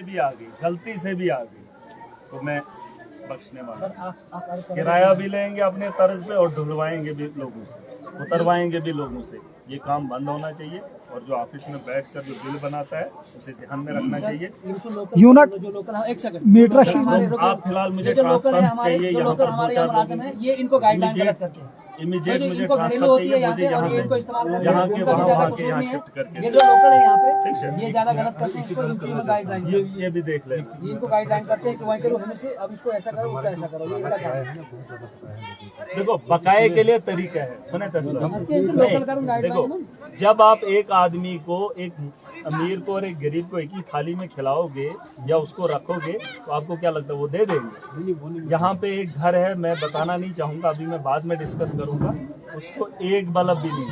भी आ गई, गलती से भी आ गई तो मैं बख्शने वाला। किराया भी लेंगे अपने तर्ज पे और ढुलवाएंगे भी लोगों से, उतरवाएंगे भी लोगों से। ये काम बंद होना चाहिए और जो ऑफिस में बैठकर जो बिल बनाता है उसे ध्यान में रखना चाहिए। यूनिट मीटर आप फिलहाल मुझे ट्रांसफर चाहिए यहाँ पर 2-4 लोगों ये इनको गाइडलाइन गलत करके इमीडिएट मुझे ट्रांसफर चाहिए, मुझे यहाँ से यहाँ के वहाँ के यहाँ शिफ्ट करके। ये जो लोकल है यहाँ ठीक पे है, ये ज्यादा गलत करते हैं, इसको यूपी में गाइडलाइन ये भी देख लें। इनको गाइडलाइन करते हैं कि वहीं करो, हमें से अब इसको ऐसा करो उसका ऐसा करो, ये गलत है। देखो बकाये के लिए तरीका है, सुने तस्वीर नहीं। देखो जब आप एक आदमी को, एक अमीर को और एक गरीब को एक ही थाली में खिलाओगे या उसको रखोगे तो आपको क्या लगता है वो दे देंगे? यहाँ पे एक घर है, मैं बताना नहीं चाहूंगा, अभी मैं बाद में डिस्कस करूंगा, उसको एक बल्ब भी नहीं,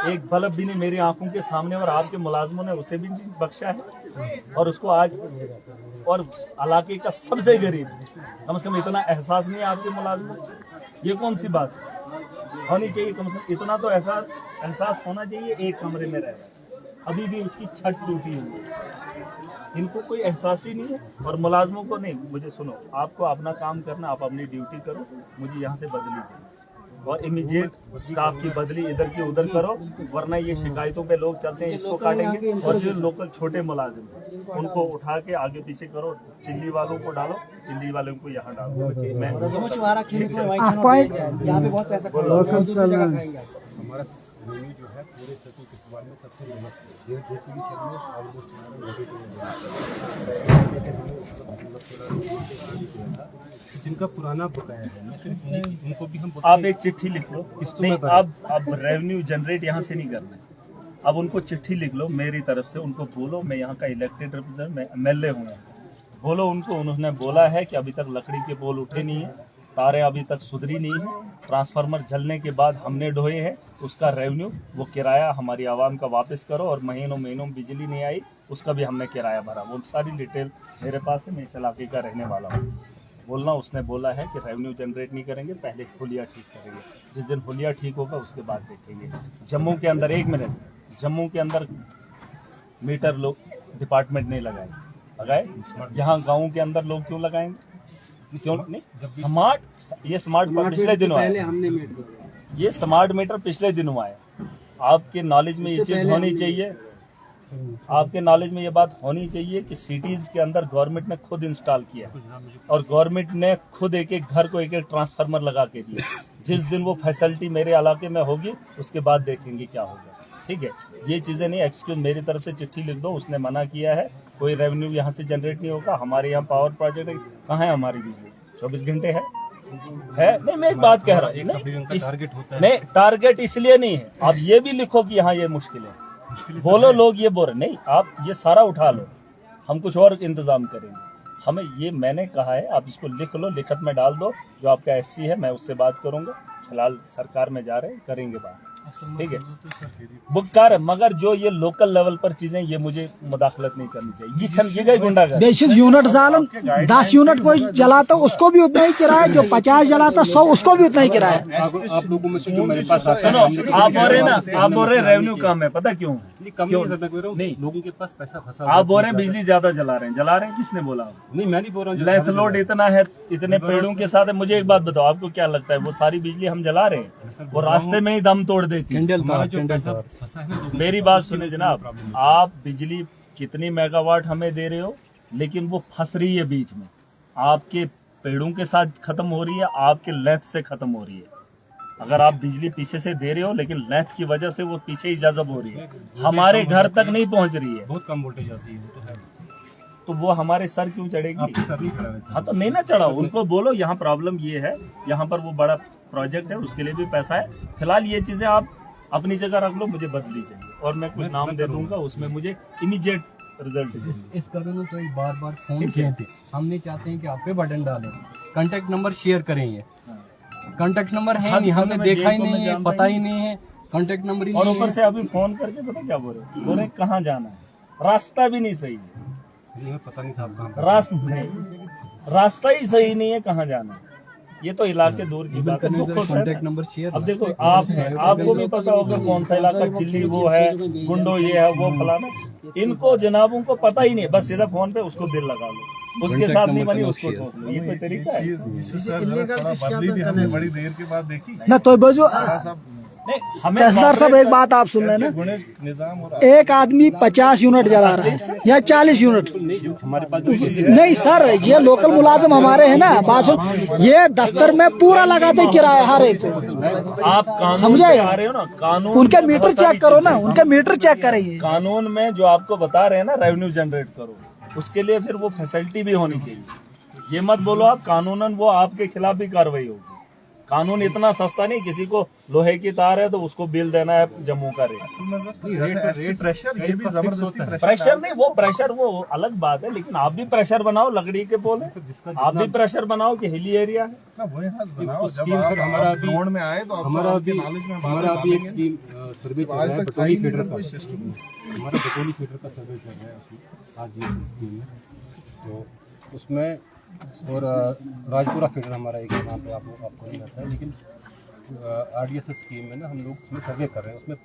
एक बल्ब भी नहीं मेरी आंखों के सामने, और आपके मुलाजमों ने उसे भी नहीं बख्शा है। और उसको आज, और इलाके का सबसे गरीब, कम से कम इतना एहसास नहीं है आपके मुलाजमों को। ये कौन सी बात है? होनी चाहिए कम से कम इतना तो एहसास होना चाहिए। एक कमरे में रह रहा है, अभी भी उसकी छत टूटी हुई है, इनको कोई एहसास ही नहीं है। और मुलाजमों को नहीं, मुझे सुनो, आपको अपना काम करना, आप अपनी ड्यूटी करो, मुझे यहाँ से बदली चाहिए और इमीडिएट स्टाफ की बदली इधर की उधर करो, वरना ये शिकायतों पे लोग चलते हैं, इसको काटेंगे। और जो लोकल छोटे मुलाजिम उनको उठा के आगे पीछे करो, चिल्ली वालों को डालो, चिल्ली वालों को यहाँ डालो। मैं यहाँ पे बहुत पैसा हमारा रेवेन्यू जो है पूरे चतुर्थ में सबसे लोएस्ट है। JCB शहर में ऑलमोस्ट जिनका पुराना बकाया है, मैं सिर्फ उनको भी हम आप एक चिट्ठी लिख लो। नहीं, अब रेवेन्यू जनरेट यहाँ से नहीं करना है, अब उनको चिट्ठी लिख लो मेरी तरफ से, उनको बोलो मैं यहाँ का इलेक्टेड रिप्रेजेंटेटिव, मैं MLA हूँ, बोलो उनको, उन्होंने बोला है कि अभी तक लकड़ी के पोल उठे नहीं है, तारें अभी तक सुधरी नहीं है, ट्रांसफार्मर जलने के बाद हमने ढोए हैं, उसका रेवेन्यू, वो किराया हमारी आवाम का वापस करो। और महीनों बिजली नहीं आई, उसका भी हमने किराया भरा, वो सारी डिटेल मेरे पास है, मैं इस इलाके का रहने वाला हूँ। बोलना, उसने बोला है कि रेवेन्यू जनरेट नहीं करेंगे, पहले हुलिया ठीक करेंगे, जिस दिन हुलिया ठीक होगा उसके बाद देखेंगे। जम्मू के अंदर, एक मिनट, जम्मू के अंदर मीटर लोग डिपार्टमेंट नहीं लगाए, यहाँ गाँव के अंदर लोग क्यों लगाएंगे? क्यों नहीं? ये स्मार्ट पिछले दिनों आया, ये स्मार्ट मीटर पिछले दिनों आया। आपके नॉलेज में ये चीज होनी चाहिए, आपके नॉलेज में ये बात होनी चाहिए कि सिटीज के अंदर गवर्नमेंट ने खुद इंस्टॉल किया और गवर्नमेंट ने खुद एक एक घर को एक एक ट्रांसफार्मर लगा के दिया। जिस दिन वो फैसिलिटी मेरे इलाके में होगी उसके बाद देखेंगे क्या होगा। ठीक है, ये चीजें नहीं, एक्सक्यूज मेरी तरफ से चिट्ठी लिख दो, उसने मना किया है, कोई रेवेन्यू यहाँ से जनरेट नहीं होगा। हमारे यहाँ पावर प्रोजेक्ट है, कहाँ है हमारी बिजली? 24 घंटे है। नहीं, मैं एक बात कह रहा हूँ, नहीं टारगेट इसलिए नहीं है, आप ये भी लिखो कि यहाँ ये मुश्किल है, बोलो लोग ये बोल रहे, नहीं आप ये सारा उठा लो, हम कुछ और इंतजाम करेंगे। हमें ये मैंने कहा है, आप इसको लिख लो, लिखत में डाल दो, जो आपका SC है मैं उससे बात करूंगा, फिलहाल सरकार में जा रहे हैं, करेंगे बात, ठीक है, बुक कर। मगर जो ये लोकल लेवल पर चीजें, ये मुझे मुदाखलत नहीं करनी चाहिए। ये गई गुंडागर्दी। बेसिस यूनिट जालम 10 यूनिट कोई जलाता उसको भी उतना ही किराया, जो 50 जलाता 100 उसको भी उतना ही किराया। आप लोगों में से जो मेरे पास आता सुनो, आप बोल रहे ना, आप बोल रहे रेवेन्यू कम है, पता क्यों? नहीं, लोगों के पास पैसा फंसा। आप बोल रहे हैं बिजली ज्यादा जला रहे हैं, किसने बोला? नहीं, मैं नहीं बोल रहा हूँ। लेथ लोड इतना है, इतने पेड़ों के साथ है। मुझे एक बात बताओ, आपको क्या लगता है वो सारी बिजली हम जला रहे हैं? वो रास्ते में ही दम तोड़ देती है। मेरी बात सुने जनाब, आप बिजली कितनी मेगावाट हमें दे रहे हो, लेकिन वो फंस रही है बीच में, आपके पेड़ों के साथ खत्म हो रही है, आपके लेथ से खत्म हो रही है। अगर आप बिजली पीछे से दे रहे हो, लेकिन लेथ की वजह से वो पीछे ही जज़ब हो रही है, हमारे घर तक नहीं पहुंच रही है, बहुत कम वोल्टेज आती है, वो तो है। तो वो हमारे सर क्यों चढ़ेगी? हाँ तो नहीं ना चढ़ाओ, उनको बोलो यहाँ प्रॉब्लम ये है, यहाँ पर वो बड़ा प्रोजेक्ट है, उसके लिए भी पैसा है। फिलहाल ये चीजें आप अपनी जगह रख लो, मुझे बदली चाहिए और मैं कुछ नाम दे दूंगा, उसमें मुझे इमीडिएट रिजल्ट। इस कारण तो बार फोन किए थे, हम नहीं चाहते हैं कि आप पे बटन डालें, कांटेक्ट नंबर शेयर करें। ये कांटेक्ट नंबर है नहीं, हमने देखा ही नहीं है, पता ही नहीं है कांटेक्ट नंबर। और ऊपर से अभी फोन करके पता क्या बोल रहे कहाँ जाना है, रास्ता भी नहीं सही है, पता नहीं था रास्ता ही सही नहीं है, कहाँ जाना है। ये तो इलाके दूर की बात है, दुख होता है। Contact number share. अब देखो आप हैं, आपको भी पता होगा कौन सा इलाका, चिल्ली वो है, गुंडो ये है, वो फलाना। इनको जनाबों को पता ही नहीं, बस सीधा फोन पे उसको बिल लगा लो, उसके साथ नहीं बनी उसको ठोक लो। ये कोई तरीका है? बदली भी हमने बड़ी देर के बाद देखी। ना तो बाजू नहीं, हमें तहसीलदार साहब एक बात आप सुन लेना, निजाम और एक आदमी 50 यूनिट जला रहा है या 40 यूनिट, हमारे पास नहीं सर, ये लोकल मुलाजिम हमारे हैं ना, बात सुन, ये दफ्तर में पूरा लगाते किराया हर एक को। आप कानून समझे? पे आ रहे हो ना, कानून उनके में मीटर बहुत चेक करो ना, सारी उनके मीटर चेक करेंगे। कानून में जो आपको बता रहे हैं ना रेवेन्यू जनरेट करो, उसके लिए फिर वो फैसिलिटी भी होनी चाहिए। ये मत बोलो आप कानूनन वो आपके खिलाफ भी कार्रवाई होगी। कानून इतना सस्ता नहीं, किसी को लोहे की तार है तो उसको बिल देना है जम्मू का रेट। प्रेशर ये भी जबरदस्ती प्रेशर नहीं, वो प्रेशर वो अलग बात है, लेकिन आप भी प्रेशर बनाओ लकड़ी के पोले, आप भी प्रेशर बनाओ कि हिली एरिया है। स्कीम सर हमारा अभी ग्राउंड में आए तो हमारा अभी एक स्कीम सर्वे चल रहा है बटोली फीडर का, हमारा बटोली फीडर का सर्वे चल रहा है उसमें आज ये स्कीम में, तो उसमें और राजपुरा फीडर हमारा एक यहाँ पे आपको नहीं आता है, लेकिन RDS स्कीम में ना हम लोग उसमें सर्वे कर रहे हैं, उसमें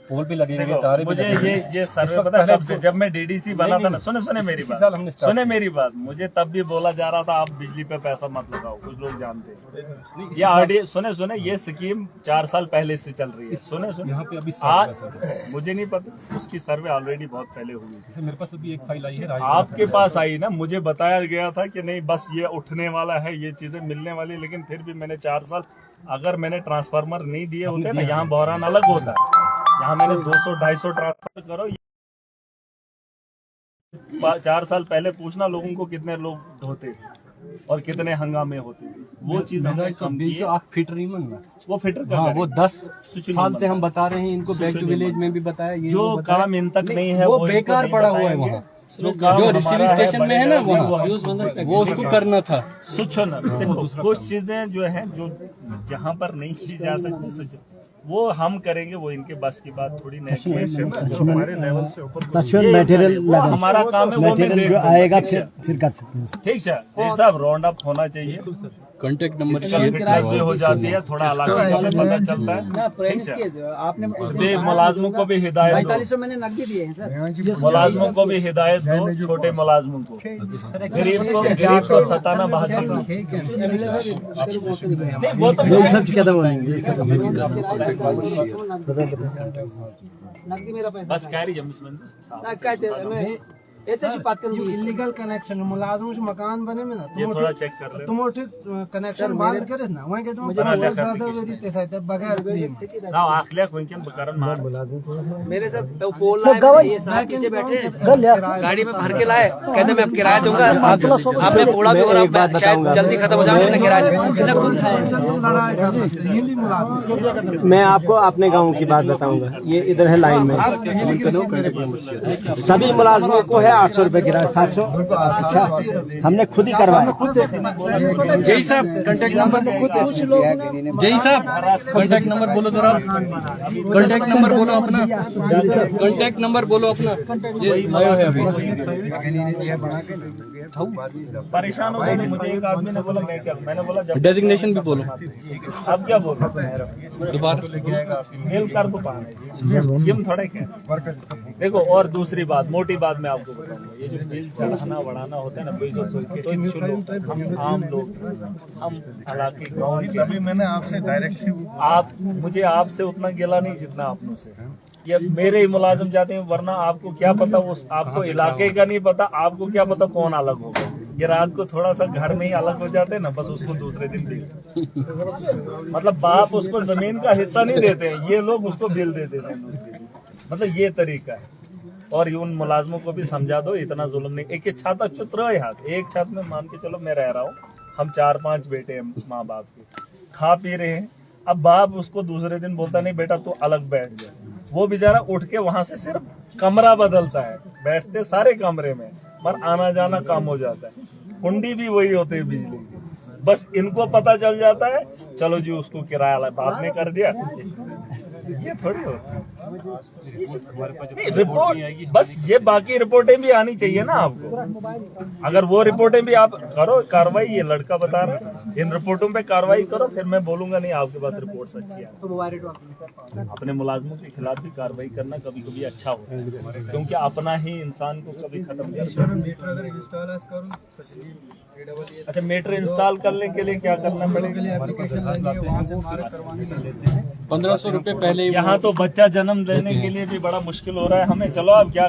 पोल भी लगेंगे, तारे भी मुझे लगेंगे। ये सर्वे पता है कब से, जब मैं DDC बना था ना, सुने मेरी इसी साल हमने बात, start सुने मेरी बात, मुझे तब भी बोला जा रहा था आप बिजली पे पैसा मत लगाओ, कुछ लोग जानते हैं। ये RDS सुने ये स्कीम 4 साल पहले से चल रही है। सुने यहाँ पे अभी आज मुझे नहीं पता, उसकी सर्वे ऑलरेडी बहुत पहले हुई थी। जैसे मेरे पास अभी एक फाइल आई है आपके पास आई ना, मुझे बताया गया था कि नहीं बस ये उठने वाला है, ये चीजें मिलने वाली, लेकिन फिर भी मैंने 4 साल, अगर मैंने ट्रांसफार्मर नहीं दिए होते ना, यहाँ बहरान अलग होता है। यहाँ मैंने 200-250 ट्रांसफर करो। 4 साल पहले पूछना लोगों को कितने लोग होते और कितने हंगामे होते, वो चीज हमने कम की है। आप फिटर नहीं मन वो फिटर हाँ, वो 10 सुचना साल से हम बता रहे हैं इनको, बैक टू विलेज में भी बताया, ये जो काम इन तक नहीं है वो इनको बेकार नहीं पड़ा हुआ है बताएंगे। वहाँ, जो जो रिसीविंग स्टेशन में है ना वहाँ, वो उसको करना था। सूचना देखो, कुछ चीजें जो है जो यहाँ पर नहीं की जा सकती, वो हम करेंगे, वो इनके बस की बात थोड़ी नहीं है। हमारे लेवल से ऊपर मटेरियल वो हमारा काम है, वो मैं देख आएगा ठीक फिर कर सकते हैं। ठीक है जी साहब, राउंड अप होना चाहिए, कॉन्टेक्ट नंबर फिटनेस भी हो जाती है, थोड़ा इलाके का भी पता चलता है। प्रेमिस के आपने ये मुलाजमों को भी हिदायत दो, 4500 मैंने नकदी दिए हैं सर। मुलाजमों को भी हिदायत दो, छोटे मुलाजमों को, गरीब को सताना बहादुरी नहीं, वो तो नकदी मेरा पैसा बस कह रही है ऐसे ही बात करूँ। इलीगल कनेक्शन मुलाजम मकान बने में ना ये थोड़ा चेक कर ले। तुम कनेक्शन बंद करे ना वहीं के तुम बगैर ना आखिर कोई बकरन मार मेरे साथ तो पोल लाए, ये साथ पीछे बैठे गाड़ी में भर के लाए, कहते मैं अब किराया दूंगा, आपने बोला भी और अब शायद जल्दी खत्म हो जाएगा, किराया हिंदी मुलाजिम। मैं आपको अपने गांव की बात बताऊंगा, ये इधर है लाइन में, सभी मुलाजमों को है 800 रुपए किराया, 700 हमने खुद ही करवाया। जय साहब कॉन्टेक्ट नंबर जय साहब कॉन्टेक्ट नंबर बोलो जरा, कॉन्टेक्ट नंबर बोलो अपना, कॉन्टेक्ट नंबर बोलो अपना, ये लाया है अभी। परेशान हो गए, मुझे एक आदमी ने बोला मैं क्या, मैंने बोला जब डेजिग्नेशन भी बोलो, अब क्या बोलो दोबारा मेल कर दो पाने थोड़े क्या। देखो और दूसरी बात, मोटी बात मैं आपको बताऊंगा, ये जो बिल चढ़ाना बढ़ाना होता है ना, हम आम लोग, हम इलाके गाँव के, तभी मैंने आपसे डायरेक्ट मुझे आपसे उतना गिला नहीं जितना आपनों से, ये मेरे ही मुलाजिम जाते हैं, वरना आपको क्या पता, वो आपको इलाके का नहीं पता, आपको क्या पता कौन अलग होगा। ये रात को थोड़ा सा घर में ही अलग हो जाते हैं ना, बस उसको दूसरे दिन बिल मतलब बाप उसको जमीन का हिस्सा नहीं देते हैं, ये लोग उसको बिल दे देते हैं, मतलब ये तरीका है। और उन मुलाजमों को भी समझा दो, इतना जुल्म नहीं, एक छाता चुत रहे हाथ, एक छत में मान के चलो मैं रह रहा हूँ, हम 4-5 बेटे हैं माँ बाप के, खा पी रहे हैं, अब बाप उसको दूसरे दिन बोलता नहीं बेटा तू अलग बैठ जा, वो बेचारा उठ के वहां से सिर्फ कमरा बदलता है, बैठते सारे कमरे में, पर आना जाना कम हो जाता है, कुंडी भी वही होती है बिजली की, बस इनको पता चल जाता है चलो जी उसको किराया बाप ने कर दिया, ये थोड़ी होता है। नहीं, रिपोर्ट बस ये बाकी रिपोर्टें भी आनी चाहिए ना आपको। अगर वो रिपोर्टें भी आप करो कार्रवाई, ये लड़का बता रहा है, इन रिपोर्टों पे कार्रवाई करो, फिर मैं बोलूंगा नहीं आपके पास रिपोर्ट अच्छी है। अपने मुलाजमों के खिलाफ भी कार्रवाई करना कभी कभी अच्छा होता है, क्योंकि अपना ही इंसान को कभी खत्म कर। अच्छा, मीटर इंस्टॉल करने के लिए क्या करना पड़ेगा? 1500 रुपए पहले ही यहाँ तो बच्चा जन्म लेने के लिए भी बड़ा मुश्किल हो रहा है हमें। चलो अब क्या